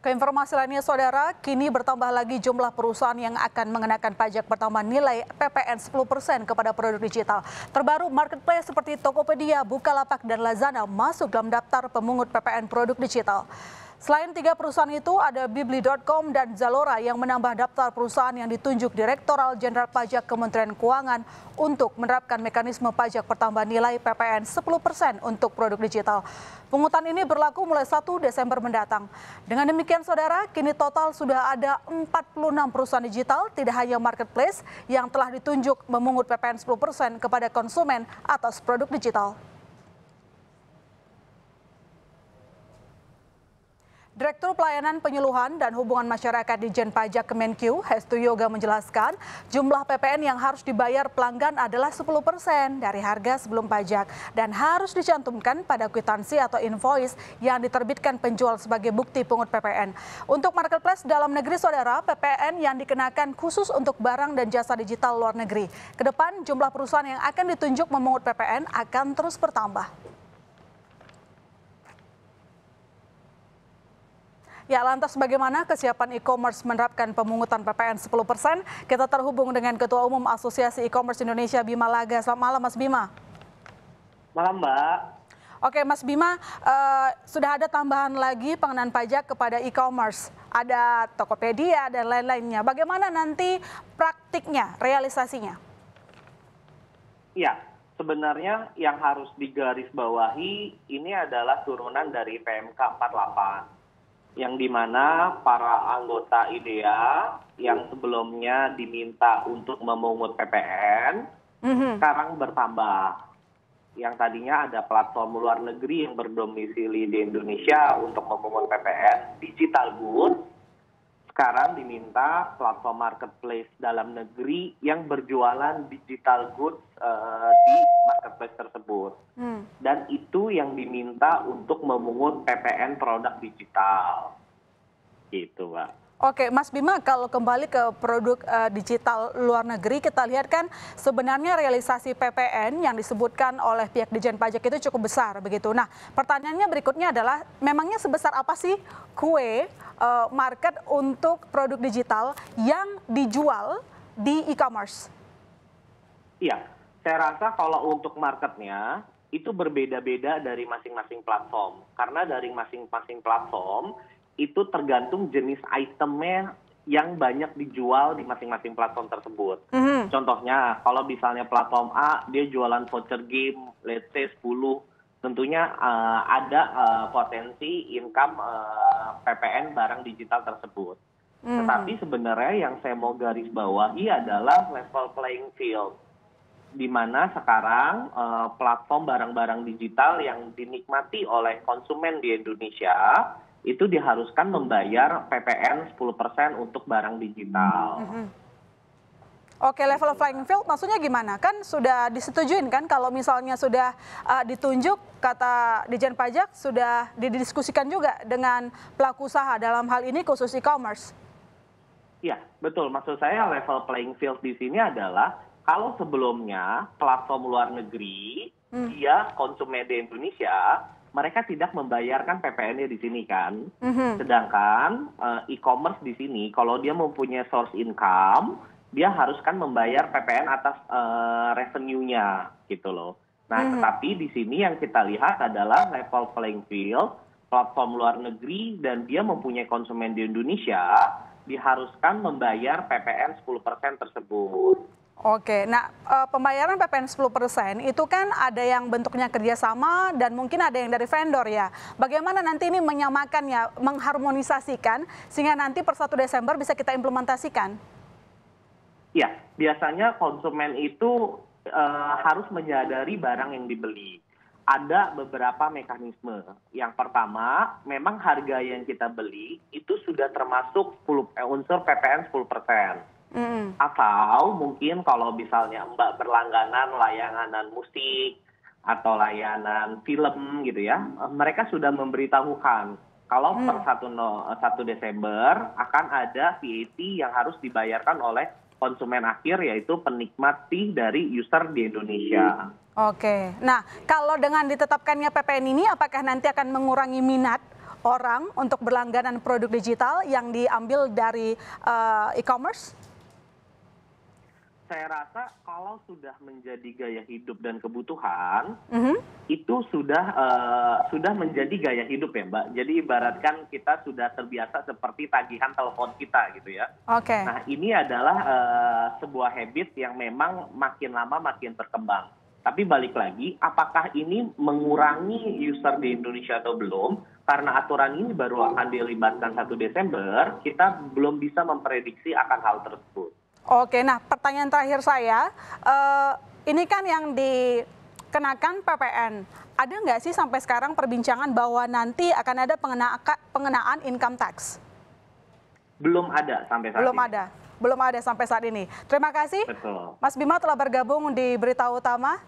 Keinformasi lainnya, Saudara, kini bertambah lagi jumlah perusahaan yang akan mengenakan pajak pertambahan nilai PPN 10% kepada produk digital. Terbaru, marketplace seperti Tokopedia, Bukalapak, dan Lazada masuk dalam daftar pemungut PPN produk digital. Selain 3 perusahaan itu, ada Bibli.com dan Zalora yang menambah daftar perusahaan yang ditunjuk Direktoral Jenderal Pajak Kementerian Keuangan untuk menerapkan mekanisme pajak pertambahan nilai PPN 10% untuk produk digital. Pungutan ini berlaku mulai 1 Desember mendatang. Dengan demikian, Saudara, kini total sudah ada 46 perusahaan digital, tidak hanya marketplace, yang telah ditunjuk memungut PPN 10% kepada konsumen atas produk digital. Direktur Pelayanan Penyuluhan dan Hubungan Masyarakat Ditjen Pajak Kemenkyu, Hestu Yoga menjelaskan, jumlah PPN yang harus dibayar pelanggan adalah 10% dari harga sebelum pajak dan harus dicantumkan pada kwitansi atau invoice yang diterbitkan penjual sebagai bukti pungut PPN. Untuk marketplace dalam negeri, Saudara, PPN yang dikenakan khusus untuk barang dan jasa digital luar negeri. Kedepan, jumlah perusahaan yang akan ditunjuk memungut PPN akan terus bertambah. Ya, lantas bagaimana kesiapan e-commerce menerapkan pemungutan PPN 10%? Kita terhubung dengan Ketua Umum Asosiasi E-commerce Indonesia, Bima Laga. Selamat malam, Mas Bima. Malam, Mbak. Oke, Mas Bima, sudah ada tambahan lagi pengenaan pajak kepada e-commerce. Ada Tokopedia dan lain-lainnya. Bagaimana nanti praktiknya, realisasinya? Ya, sebenarnya yang harus digarisbawahi ini adalah turunan dari PMK 48. Yang dimana para anggota IDEA yang sebelumnya diminta untuk memungut PPN, sekarang bertambah. Yang tadinya ada platform luar negeri yang berdomisili di Indonesia untuk memungut PPN digital goods, sekarang diminta platform marketplace dalam negeri yang berjualan digital goods di marketplace tersebut. Dan itu yang diminta untuk memungut PPN produk digital. Gitu, Mbak. Oke, Mas Bima, kalau kembali ke produk digital luar negeri, kita lihat kan sebenarnya realisasi PPN yang disebutkan oleh pihak Ditjen Pajak itu cukup besar, begitu. Nah, pertanyaannya berikutnya adalah, memangnya sebesar apa sih kue market untuk produk digital yang dijual di e-commerce? Iya, saya rasa kalau untuk marketnya itu berbeda-beda dari masing-masing platform. Karena dari masing-masing platform itu tergantung jenis itemnya yang banyak dijual di masing-masing platform tersebut. Contohnya, kalau misalnya platform A, dia jualan voucher game, let's say 10, tentunya ada potensi income PPN barang digital tersebut. Tetapi sebenarnya yang saya mau garis bawahi adalah level playing field. Di mana sekarang platform barang-barang digital yang dinikmati oleh konsumen di Indonesia itu diharuskan membayar PPN 10% untuk barang digital. Oke, level playing field maksudnya gimana? Kan sudah disetujuin kan kalau misalnya sudah ditunjuk, kata Ditjen Pajak, sudah didiskusikan juga dengan pelaku usaha dalam hal ini khusus e-commerce. Iya, betul. Maksud saya level playing field di sini adalah kalau sebelumnya platform luar negeri, dia konsumen di Indonesia, mereka tidak membayarkan PPN-nya di sini kan. Sedangkan e-commerce di sini, kalau dia mempunyai source income, dia harus kan membayar PPN atas revenue-nya gitu loh. Nah, tetapi di sini yang kita lihat adalah level playing field, platform luar negeri, dan dia mempunyai konsumen di Indonesia, diharuskan membayar PPN 10% tersebut. Oke, nah pembayaran PPN 10% itu kan ada yang bentuknya kerjasama dan mungkin ada yang dari vendor ya. Bagaimana nanti ini menyamakannya, mengharmonisasikan sehingga nanti per 1 Desember bisa kita implementasikan? Ya, biasanya konsumen itu harus menyadari barang yang dibeli. Ada beberapa mekanisme. Yang pertama, memang harga yang kita beli itu sudah termasuk unsur PPN 10%. Atau mungkin kalau misalnya Mbak berlangganan layanan musik atau layanan film gitu ya, mereka sudah memberitahukan kalau per 1 Desember akan ada VAT yang harus dibayarkan oleh konsumen akhir, yaitu penikmat dari user di Indonesia. Oke, nah kalau dengan ditetapkannya PPN ini, apakah nanti akan mengurangi minat orang untuk berlangganan produk digital yang diambil dari e-commerce? Saya rasa kalau sudah menjadi gaya hidup dan kebutuhan, itu sudah menjadi gaya hidup ya Mbak. Jadi ibaratkan kita sudah terbiasa seperti tagihan telepon kita gitu ya. Oke. Nah ini adalah sebuah habit yang memang makin lama makin berkembang. Tapi balik lagi, apakah ini mengurangi user di Indonesia atau belum? Karena aturan ini baru akan dilibatkan 1 Desember, kita belum bisa memprediksi akan hal tersebut. Oke, nah pertanyaan terakhir saya, ini kan yang dikenakan PPN. Ada nggak sih sampai sekarang perbincangan bahwa nanti akan ada pengenaan income tax? Belum ada sampai saat ini. Belum ada sampai saat ini. Terima kasih, Betul. Mas Bima telah bergabung di Berita Utama.